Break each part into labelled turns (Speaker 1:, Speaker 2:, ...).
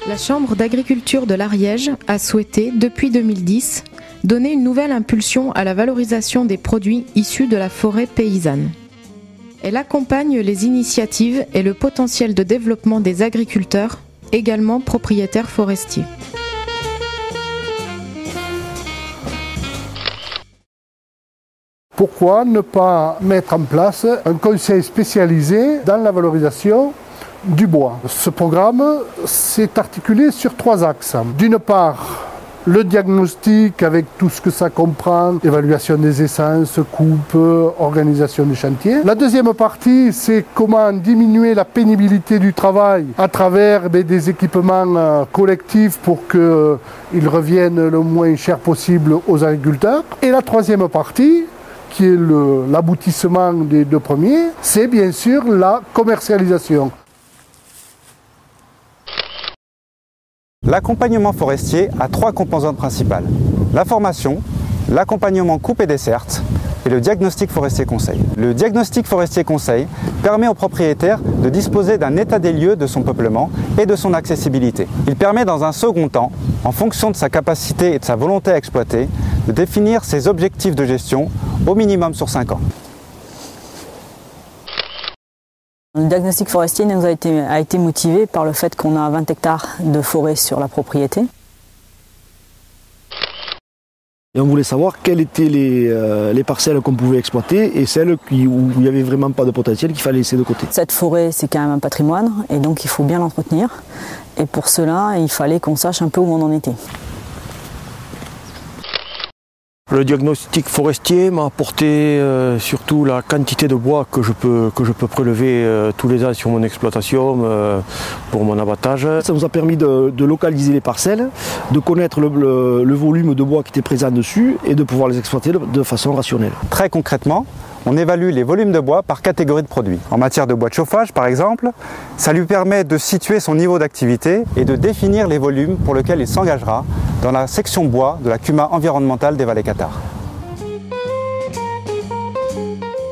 Speaker 1: La Chambre d'agriculture de l'Ariège a souhaité, depuis 2010, donner une nouvelle impulsion à la valorisation des produits issus de la forêt paysanne. Elle accompagne les initiatives et le potentiel de développement des agriculteurs, également propriétaires forestiers.
Speaker 2: Pourquoi ne pas mettre en place un conseil spécialisé dans la valorisation du bois? Ce programme s'est articulé sur 3 axes. D'une part, le diagnostic avec tout ce que ça comprend, évaluation des essences, coupe, organisation des chantiers. La deuxième partie, c'est comment diminuer la pénibilité du travail à travers des équipements collectifs pour qu'ils reviennent le moins cher possible aux agriculteurs. Et la troisième partie, qui est l'aboutissement des 2 premiers, c'est bien sûr la commercialisation.
Speaker 3: L'accompagnement forestier a 3 composantes principales. La formation, l'accompagnement coupe et desserte et le diagnostic forestier conseil. Le diagnostic forestier conseil permet aux propriétaires de disposer d'un état des lieux de son peuplement et de son accessibilité. Il permet dans un second temps, en fonction de sa capacité et de sa volonté à exploiter, de définir ses objectifs de gestion au minimum sur 5 ans.
Speaker 4: Le diagnostic forestier nous a été motivé par le fait qu'on a 20 hectares de forêt sur la propriété.
Speaker 5: Et on voulait savoir quelles étaient les parcelles qu'on pouvait exploiter et celles où il n'y avait vraiment pas de potentiel qu'il fallait laisser de côté.
Speaker 4: Cette forêt, c'est quand même un patrimoine et donc il faut bien l'entretenir. Et pour cela, il fallait qu'on sache un peu où on en était.
Speaker 6: Le diagnostic forestier m'a apporté surtout la quantité de bois que je peux prélever tous les ans sur mon exploitation pour mon abattage.
Speaker 5: Ça nous a permis de localiser les parcelles, de connaître le volume de bois qui était présent dessus et de pouvoir les exploiter de façon rationnelle.
Speaker 3: Très concrètement, on évalue les volumes de bois par catégorie de produits. En matière de bois de chauffage, par exemple, ça lui permet de situer son niveau d'activité et de définir les volumes pour lesquels il s'engagera dans la section bois de la CUMA environnementale des Vallées Cathares.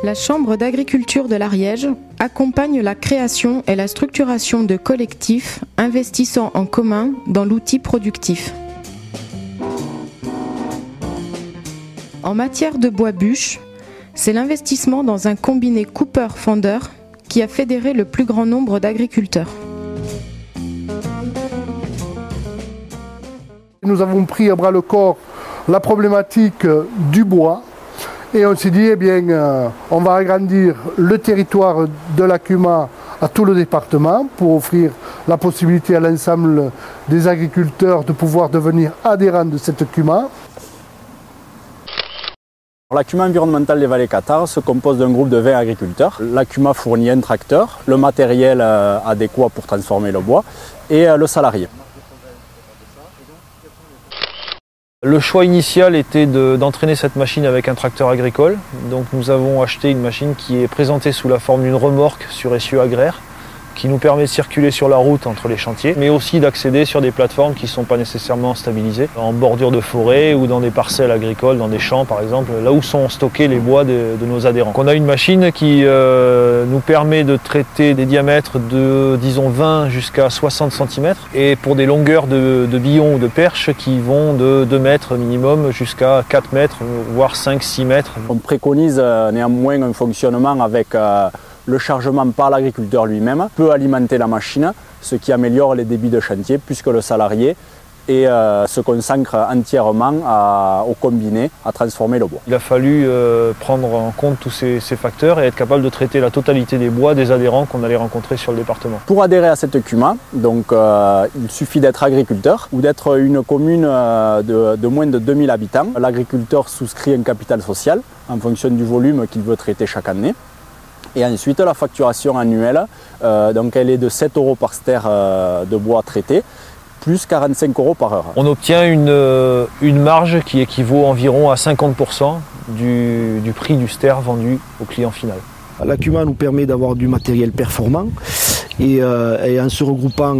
Speaker 1: La Chambre d'agriculture de l'Ariège accompagne la création et la structuration de collectifs investissant en commun dans l'outil productif. En matière de bois bûche, c'est l'investissement dans un combiné coupeur-fendeur qui a fédéré le plus grand nombre d'agriculteurs.
Speaker 2: Nous avons pris à bras le corps la problématique du bois et on s'est dit, eh bien, on va agrandir le territoire de la CUMA à tout le département pour offrir la possibilité à l'ensemble des agriculteurs de pouvoir devenir adhérents de cette CUMA.
Speaker 7: La CUMA environnementale des Vallées Cathares se compose d'un groupe de 20 agriculteurs. La CUMA fournit un tracteur, le matériel adéquat pour transformer le bois et le salarié.
Speaker 6: Le choix initial était d'entraîner cette machine avec un tracteur agricole. Donc nous avons acheté une machine qui est présentée sous la forme d'une remorque sur essieu agraire, qui nous permet de circuler sur la route entre les chantiers, mais aussi d'accéder sur des plateformes qui ne sont pas nécessairement stabilisées, en bordure de forêt ou dans des parcelles agricoles, dans des champs par exemple, là où sont stockés les bois de nos adhérents. On a une machine qui nous permet de traiter des diamètres de, disons, 20 jusqu'à 60 cm, et pour des longueurs de billons ou de perches qui vont de 2 mètres minimum jusqu'à 4 mètres, voire 5-6 mètres.
Speaker 7: On préconise néanmoins un fonctionnement avec le chargement par l'agriculteur lui-même peut alimenter la machine, ce qui améliore les débits de chantier puisque le salarié se consacre entièrement au combiné, à transformer le bois.
Speaker 6: Il a fallu prendre en compte tous ces facteurs et être capable de traiter la totalité des bois des adhérents qu'on allait rencontrer sur le département.
Speaker 7: Pour adhérer à cette CUMA, donc, il suffit d'être agriculteur ou d'être une commune de moins de 2000 habitants. L'agriculteur souscrit un capital social en fonction du volume qu'il veut traiter chaque année. Et ensuite, la facturation annuelle, donc elle est de 7 € par stère de bois traité, plus 45 € par heure.
Speaker 6: On obtient une marge qui équivaut environ à 50% du prix du stère vendu au client final.
Speaker 5: La CUMA nous permet d'avoir du matériel performant et en se regroupant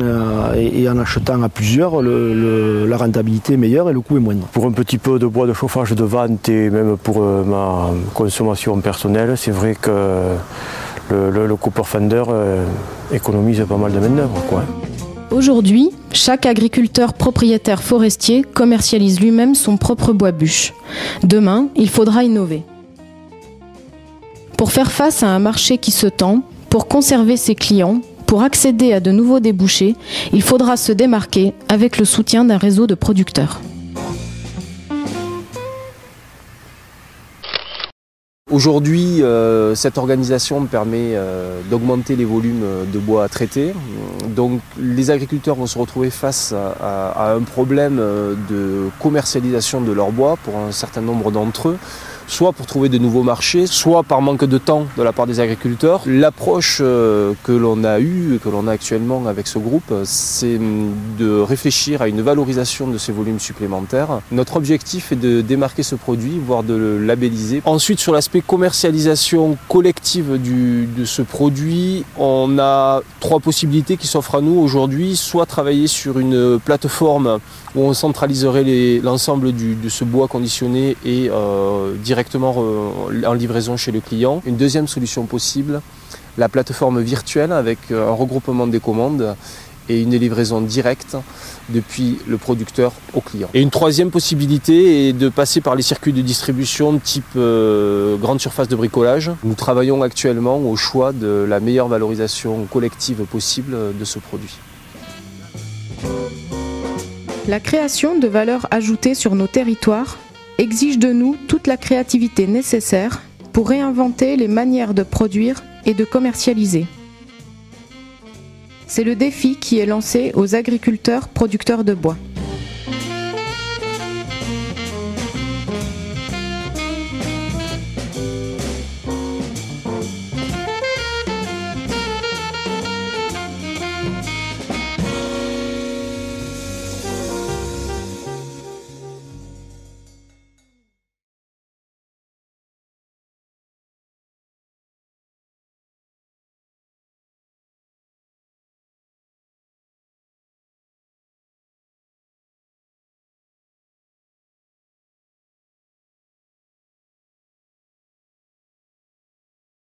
Speaker 5: et en achetant à plusieurs, la rentabilité est meilleure et le coût est moindre.
Speaker 6: Pour un petit peu de bois de chauffage de vente et même pour ma consommation personnelle, c'est vrai que le cooper fender
Speaker 5: économise pas mal de main-d'œuvre, quoi.
Speaker 1: Aujourd'hui, chaque agriculteur propriétaire forestier commercialise lui-même son propre bois bûche. Demain, il faudra innover. Pour faire face à un marché qui se tend, pour conserver ses clients, pour accéder à de nouveaux débouchés, il faudra se démarquer avec le soutien d'un réseau de producteurs.
Speaker 8: Aujourd'hui, cette organisation permet d'augmenter les volumes de bois à traiter. Donc les agriculteurs vont se retrouver face à un problème de commercialisation de leur bois pour un certain nombre d'entre eux, soit pour trouver de nouveaux marchés, soit par manque de temps de la part des agriculteurs. L'approche que l'on a eue et que l'on a actuellement avec ce groupe, c'est de réfléchir à une valorisation de ces volumes supplémentaires. Notre objectif est de démarquer ce produit, voire de le labelliser. Ensuite, sur l'aspect commercialisation collective de ce produit, on a 3 possibilités qui s'offrent à nous aujourd'hui. Soit travailler sur une plateforme où on centraliserait l'ensemble de ce bois conditionné et directement en livraison chez le client. Une deuxième solution possible, la plateforme virtuelle avec un regroupement des commandes et une livraison directe depuis le producteur au client. Et une troisième possibilité est de passer par les circuits de distribution type grande surface de bricolage. Nous travaillons actuellement au choix de la meilleure valorisation collective possible de ce produit.
Speaker 1: La création de valeur ajoutée sur nos territoires exige de nous toute la créativité nécessaire pour réinventer les manières de produire et de commercialiser. C'est le défi qui est lancé aux agriculteurs producteurs de bois.